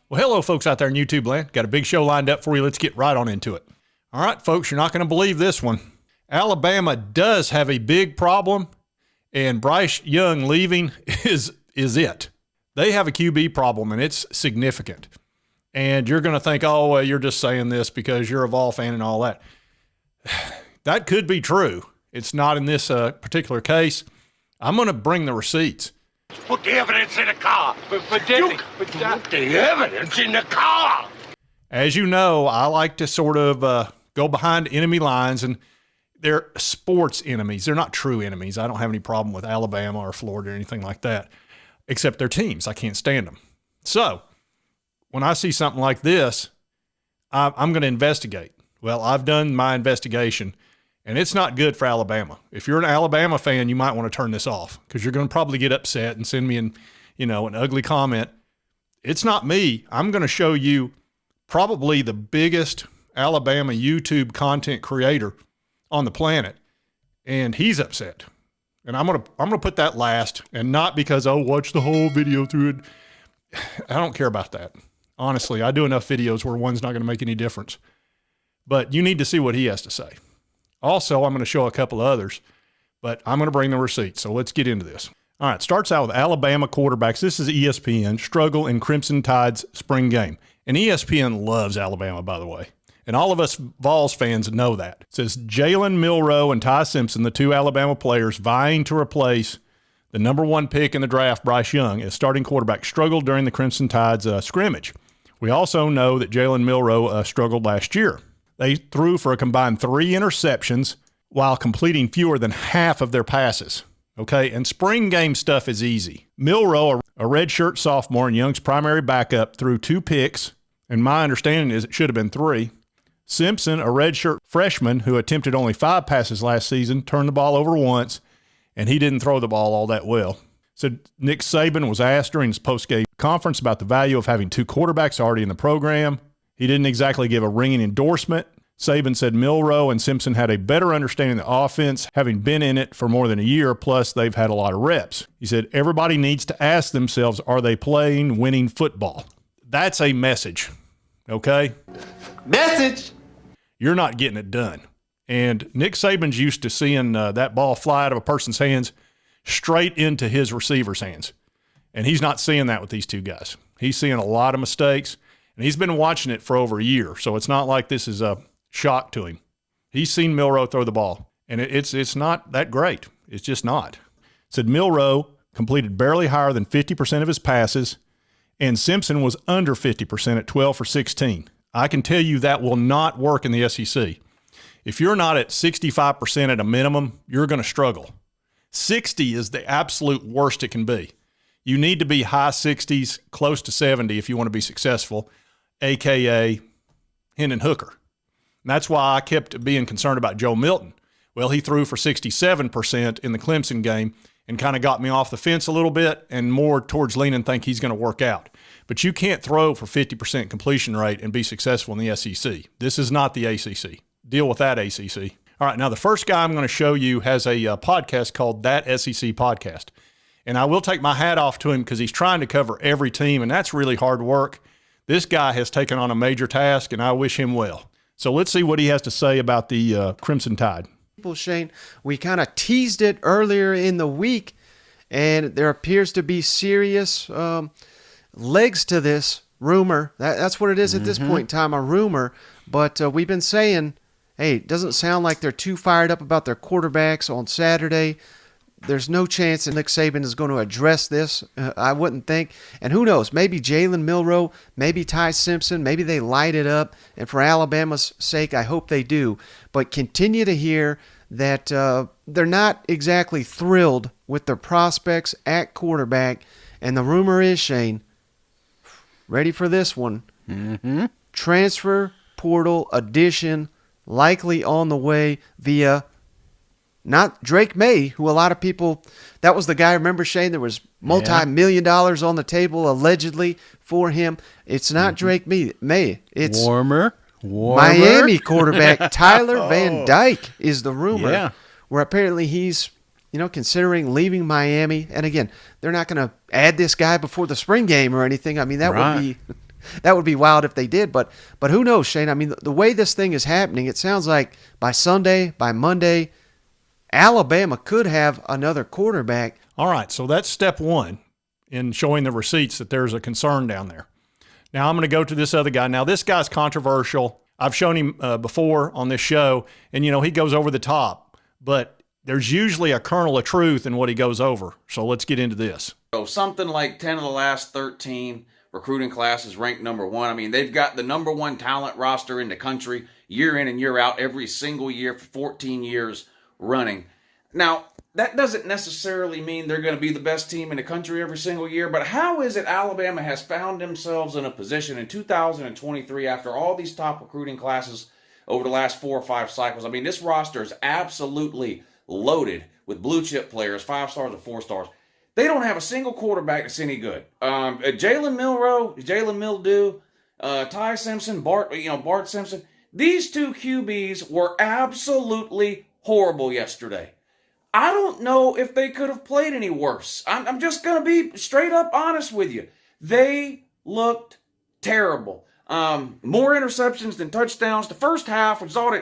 Well, hello, folks out there in YouTube land. Got a big show lined up for you. Let's get right on into it. All right, folks, you're not going to believe this one. Alabama does have a big problem, and Bryce Young leaving is it. They have a QB problem, and it's significant. And you're going to think, oh, well, you're just saying this because you're a Vol fan and all that. That could be true. It's not in this particular case. I'm going to bring the receipts. Put the evidence in the car. Put the evidence in the car. As you know, I like to sort of go behind enemy lines, and they're sports enemies. They're not true enemies. I don't have any problem with Alabama or Florida or anything like that, except their teams. I can't stand them. So when I see something like this, I'm going to investigate. Well, I've done my investigation, and it's not good for Alabama. If you're an Alabama fan, you might want to turn this off because you're going to probably get upset and send me an ugly comment. It's not me. I'm going to show you probably the biggest Alabama YouTube content creator on the planet, and he's upset. And I'm gonna put that last, and not because I'll watch the whole video through it. I don't care about that. Honestly, I do enough videos where one's not going to make any difference. But you need to see what he has to say. Also, I'm going to show a couple of others, but I'm going to bring the receipts. So let's get into this. All right, starts out with Alabama quarterbacks. This is ESPN, struggle in Crimson Tide's spring game. And ESPN loves Alabama, by the way. And all of us Vols fans know that. It says Jalen Milroe and Ty Simpson, the two Alabama players vying to replace the number one pick in the draft, Bryce Young, as starting quarterback, struggled during the Crimson Tide's scrimmage. We also know that Jalen Milroe struggled last year. They threw for a combined 3 interceptions while completing fewer than half of their passes. Okay, and spring game stuff is easy. Milroe, a redshirt sophomore and Young's primary backup, threw 2 picks, and my understanding is it should have been 3. Simpson, a redshirt freshman who attempted only 5 passes last season, turned the ball over once, and he didn't throw the ball all that well. So Nick Saban was asked during his post-game conference about the value of having 2 quarterbacks already in the program. He didn't exactly give a ringing endorsement. Saban said Milroe and Simpson had a better understanding of the offense, having been in it for more than a year, plus they've had a lot of reps. He said everybody needs to ask themselves, are they playing winning football? That's a message, okay? Message! You're not getting it done. And Nick Saban's used to seeing that ball fly out of a person's hands straight into his receiver's hands. And he's not seeing that with these 2 guys. He's seeing a lot of mistakes. And he's been watching it for over a year, so it's not like this is a shock to him. He's seen Milroe throw the ball, and it's not that great. It's just not. Said Milroe completed barely higher than 50% of his passes, and Simpson was under 50% at 12 for 16. I can tell you that will not work in the SEC. If you're not at 65% at a minimum, you're going to struggle. 60 is the absolute worst it can be. You need to be high 60s, close to 70 if you want to be successful, a.k.a. Hendon Hooker. And that's why I kept being concerned about Joe Milton. Well, he threw for 67% in the Clemson game and kind of got me off the fence a little bit and more towards leaning think he's going to work out. But you can't throw for 50% completion rate and be successful in the SEC. This is not the ACC. Deal with that, ACC. All right, now the first guy I'm going to show you has a podcast called That SEC Podcast. And I will take my hat off to him because he's trying to cover every team, and that's really hard work. This guy has taken on a major task, and I wish him well. So let's see what he has to say about the Crimson Tide. Shane, we kind of teased it earlier in the week, and there appears to be serious legs to this rumor. That's what it is at this point in time, a rumor. But we've been saying, hey, it doesn't sound like they're too fired up about their quarterbacks on Saturday. There's no chance that Nick Saban is going to address this, I wouldn't think. And who knows, maybe Jalen Milroe, maybe Ty Simpson, maybe they light it up. And for Alabama's sake, I hope they do. But continue to hear that they're not exactly thrilled with their prospects at quarterback. And the rumor is, Shane, ready for this one, transfer portal addition likely on the way via not Drake May, who a lot of people, that was the guy, remember, Shane, there was multi-million dollars on the table allegedly for him. It's not Drake May. It's Warmer. Miami quarterback Tyler Van Dyke is the rumor, where apparently he's, considering leaving Miami. And again, they're not going to add this guy before the spring game or anything. I mean, that would be That would be wild if they did, but who knows, Shane? I mean, the way this thing is happening, it sounds like by Sunday, by Monday, Alabama could have another quarterback. All right, so that's step one in showing the receipts that there's a concern down there. Now I'm going to go to this other guy. Now this guy's controversial. I've shown him before on this show, and he goes over the top, but there's usually a kernel of truth in what he goes over. So let's get into this. So something like 10 of the last 13 recruiting classes ranked number one. I mean, they've got the number one talent roster in the country year in and year out, every single year for 14 years running. Now, that doesn't necessarily mean they're going to be the best team in the country every single year, but how is it Alabama has found themselves in a position in 2023 after all these top recruiting classes over the last 4 or 5 cycles? I mean, this roster is absolutely loaded with blue chip players, 5 stars or 4 stars. They don't have a single quarterback that's any good. Jalen Mildew, Ty Simpson, Bart Simpson. These 2 QBs were absolutely horrible yesterday. I don't know if they could have played any worse. I'm just going to be straight up honest with you. They looked terrible. More interceptions than touchdowns. The first half was all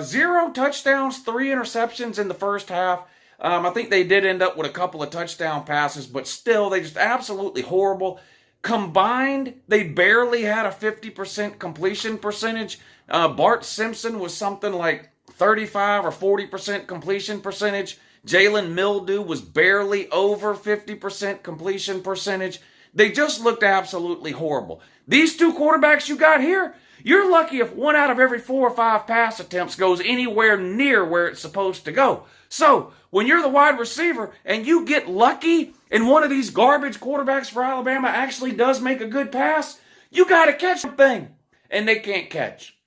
0 touchdowns, 3 interceptions in the first half. I think they did end up with a couple of touchdown passes, but still, they just absolutely horrible. Combined, they barely had a 50% completion percentage. Bart Simpson was something like 35 or 40% completion percentage. Jalen Mildew was barely over 50% completion percentage. They just looked absolutely horrible. These 2 quarterbacks you got here, you're lucky if 1 out of every 4 or 5 pass attempts goes anywhere near where it's supposed to go. So, when you're the wide receiver and you get lucky and one of these garbage quarterbacks for Alabama actually does make a good pass, you got to catch the thing. And they can't catch.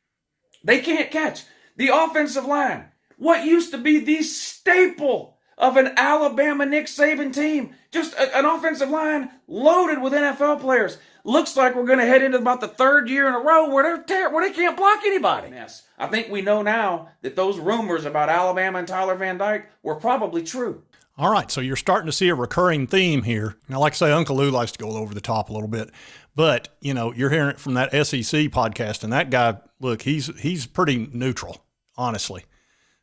They can't catch. The offensive line, what used to be the staple of an Alabama Nick Saban team, just an offensive line loaded with NFL players. Looks like we're going to head into about the 3rd year in a row where they can't block anybody. Yes, I think we know now that those rumors about Alabama and Tyler Van Dyke were probably true. All right, so you're starting to see a recurring theme here. Now, like I say, Uncle Lou likes to go over the top a little bit, but you're hearing it from that SEC podcast, and that guy, look, he's pretty neutral, honestly.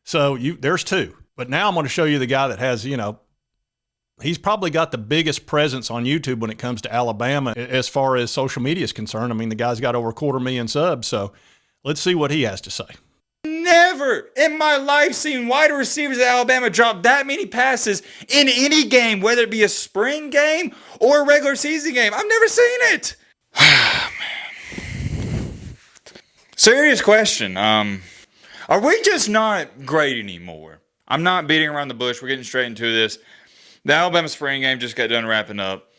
So there's 2, but now I'm going to show you the guy that has, he's probably got the biggest presence on YouTube when it comes to Alabama as far as social media is concerned. I mean, the guy's got over 250,000 subs, so let's see what he has to say. Never in my life seen wide receivers at Alabama drop that many passes in any game, whether it be a spring game or a regular season game. I've never seen it. Serious question. Are we just not great anymore? I'm not beating around the bush. We're getting straight into this. The Alabama spring game just got done wrapping up.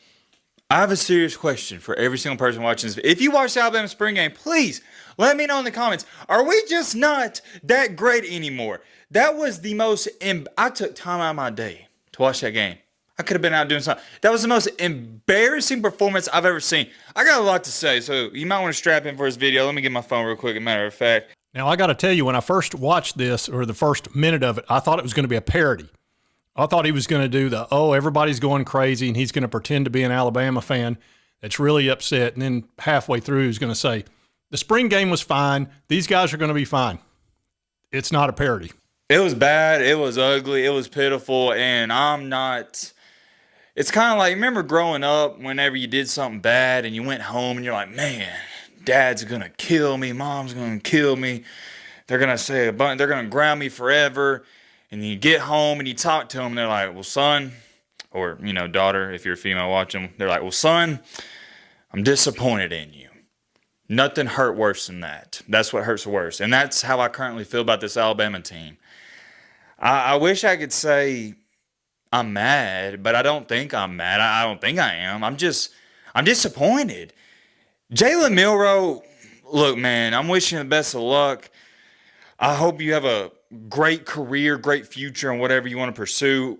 I have a serious question for every single person watching this. If you watch the Alabama spring game, please let me know in the comments. Are we just not that great anymore? That was the most... I took time out of my day to watch that game. I could have been out doing something. That was the most embarrassing performance I've ever seen. I got a lot to say, so you might want to strap in for this video. Let me get my phone real quick, as a matter of fact. Now, I got to tell you, when I first watched this, or the first minute of it, I thought it was going to be a parody. I thought he was going to do everybody's going crazy, and he's going to pretend to be an Alabama fan that's really upset. And then halfway through, he's going to say, the spring game was fine. These guys are going to be fine. It's not a parody. It was bad. It was ugly. It was pitiful. And I'm not... It's kind of like, remember growing up, whenever you did something bad and you went home and you're like, man, Dad's going to kill me. Mom's going to kill me. They're going to say a bunch. They're going to ground me forever. And you get home and you talk to them, and they're like, well, son, or, daughter, if you're a female watching, they're like, well, son, I'm disappointed in you. Nothing hurt worse than that. That's what hurts worse. And that's how I currently feel about this Alabama team. I wish I could say I'm mad, but I don't think I'm mad. I don't think I am. I'm disappointed. Jalen Milroe, look, man, I'm wishing you the best of luck. I hope you have a great career, great future, and whatever you want to pursue.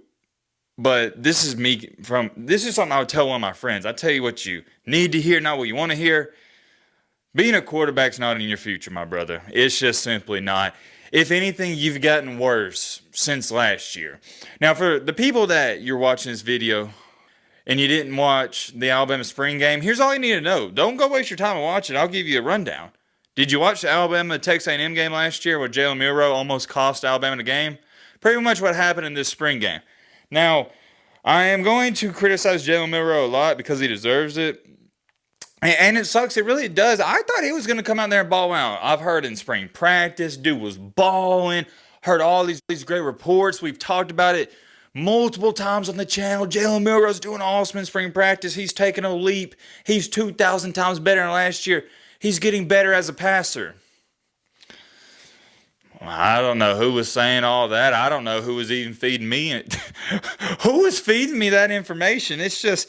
But this is something I would tell one of my friends. I tell you what you need to hear, not what you want to hear. Being a quarterback's not in your future, my brother. It's just simply not. If anything, you've gotten worse since last year. Now, for the people that you're watching this video and you didn't watch the Alabama spring game, here's all you need to know. Don't go waste your time and watch it. I'll give you a rundown. Did you watch the Alabama-Texas A&M game last year where Jalen Milroe almost cost Alabama the game? Pretty much what happened in this spring game. Now, I am going to criticize Jalen Milroe a lot because he deserves it. And it sucks. It really does. I thought he was going to come out there and ball out. I've heard in spring practice, dude was balling. Heard all these great reports. We've talked about it multiple times on the channel. Jalen Milroe's doing awesome in spring practice. He's taking a leap. He's 2,000 times better than last year. He's getting better as a passer. Well, I don't know who was saying all that. I don't know who was even feeding me it. Who was feeding me that information? It's just,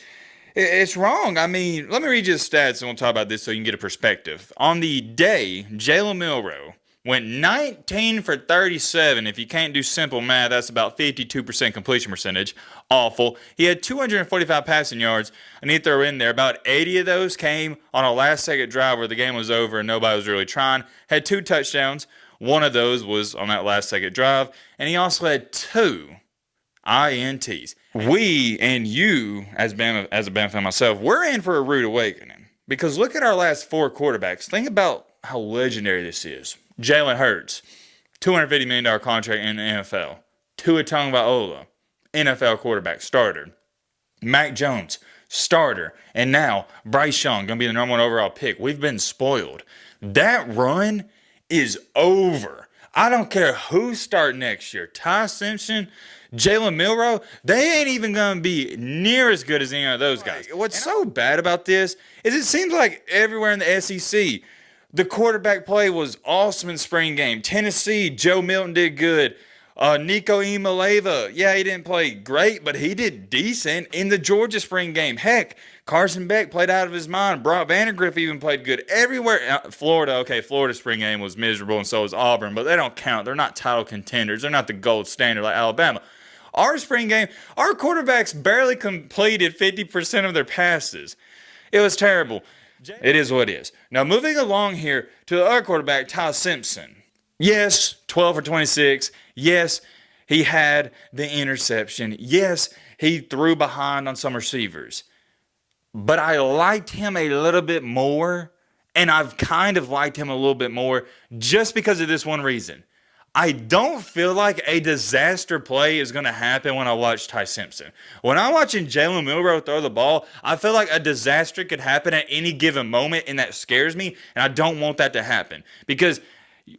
it's wrong. I mean, let me read you the stats and we'll talk about this so you can get a perspective. On the day, Jalen Milroe went 19 for 37. If you can't do simple math, that's about 52% completion percentage. Awful. He had 245 passing yards, and he threw in there about 80 of those came on a last-second drive where the game was over and nobody was really trying. Had 2 touchdowns. One of those was on that last-second drive, and he also had 2 INTs. We and you, as a Bama fan myself, we're in for a rude awakening because look at our last 4 quarterbacks. Think about how legendary this is. Jalen Hurts, $250 million contract in the NFL. Tua Tagovailoa, NFL quarterback, starter. Mac Jones, starter. And now, Bryce Young, going to be the number 1 overall pick. We've been spoiled. That run is over. I don't care who start next year. Ty Simpson, Jalen Milroe, they ain't even going to be near as good as any of those guys. What's so bad about this is it seems like everywhere in the SEC, the quarterback play was awesome in spring game. Tennessee, Joe Milton did good. Nico Imaleva, yeah, he didn't play great, but he did decent in the Georgia spring game. Heck, Carson Beck played out of his mind. Brock Vandagriff even played good everywhere. Florida spring game was miserable, and so was Auburn, but they don't count. They're not title contenders. They're not the gold standard like Alabama. Our spring game, our quarterbacks barely completed 50% of their passes. It was terrible. It is what it is. Now, moving along here to the other quarterback, Ty Simpson. Yes, 12 for 26. Yes, he had the interception. Yes, he threw behind on some receivers. But I liked him a little bit more, and I've kind of liked him a little bit more just because of this one reason. I don't feel like a disaster play is going to happen when I watch Ty Simpson. When I'm watching Jalen Milroe throw the ball, I feel like a disaster could happen at any given moment, and that scares me, and I don't want that to happen. Because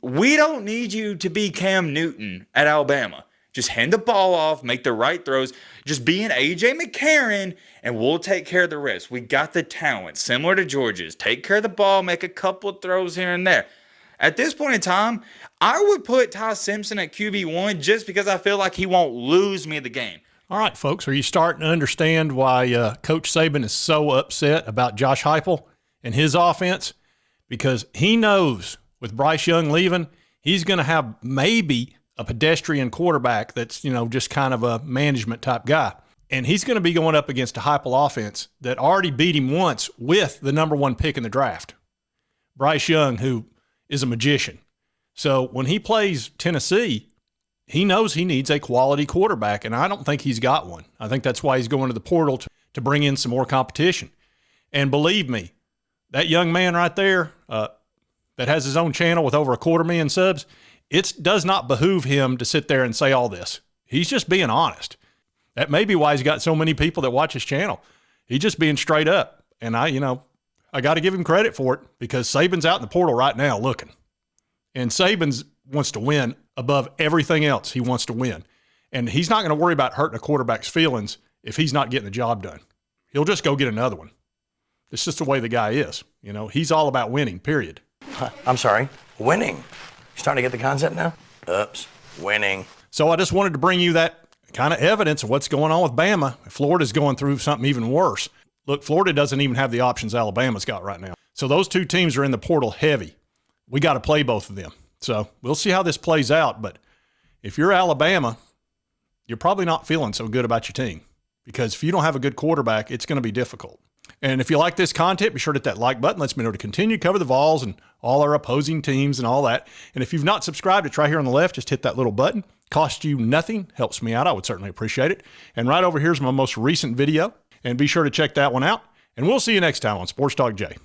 we don't need you to be Cam Newton at Alabama. Just hand the ball off, make the right throws, just be an A.J. McCarron, and we'll take care of the rest. We got the talent, similar to Georgia's. Take care of the ball, make a couple of throws here and there. At this point in time, I would put Ty Simpson at QB1 just because I feel like he won't lose me the game. All right, folks, are you starting to understand why Coach Saban is so upset about Josh Heupel and his offense? Because he knows with Bryce Young leaving, he's going to have maybe a pedestrian quarterback that's, just kind of a management type guy. And he's going to be going up against a Heupel offense that already beat him once with the number 1 pick in the draft. Bryce Young, who is a magician. So when he plays Tennessee, he knows he needs a quality quarterback, and I don't think he's got one. I think that's why he's going to the portal to bring in some more competition. And believe me, that young man right there that has his own channel with over 250,000 subs, it does not behoove him to sit there and say all this. He's just being honest. That may be why he's got so many people that watch his channel. He's just being straight up. And I got to give him credit for it because Saban's out in the portal right now looking. And Saban wants to win above everything else. He wants to win. And he's not going to worry about hurting a quarterback's feelings if he's not getting the job done. He'll just go get another one. It's just the way the guy is. He's all about winning, period. I'm sorry, winning. You starting to get the concept now? Oops, winning. So I just wanted to bring you that kind of evidence of what's going on with Bama. Florida's going through something even worse. Look, Florida doesn't even have the options Alabama's got right now. So those 2 teams are in the portal heavy. We got to play both of them. So we'll see how this plays out. But if you're Alabama, you're probably not feeling so good about your team because if you don't have a good quarterback, it's going to be difficult. And if you like this content, be sure to hit that like button. Lets me know to continue to cover the Vols and all our opposing teams and all that. And if you've not subscribed, it's right here on the left. Just hit that little button. Costs you nothing. Helps me out. I would certainly appreciate it. And right over here is my most recent video. And be sure to check that one out. And we'll see you next time on Sports Talk Jay.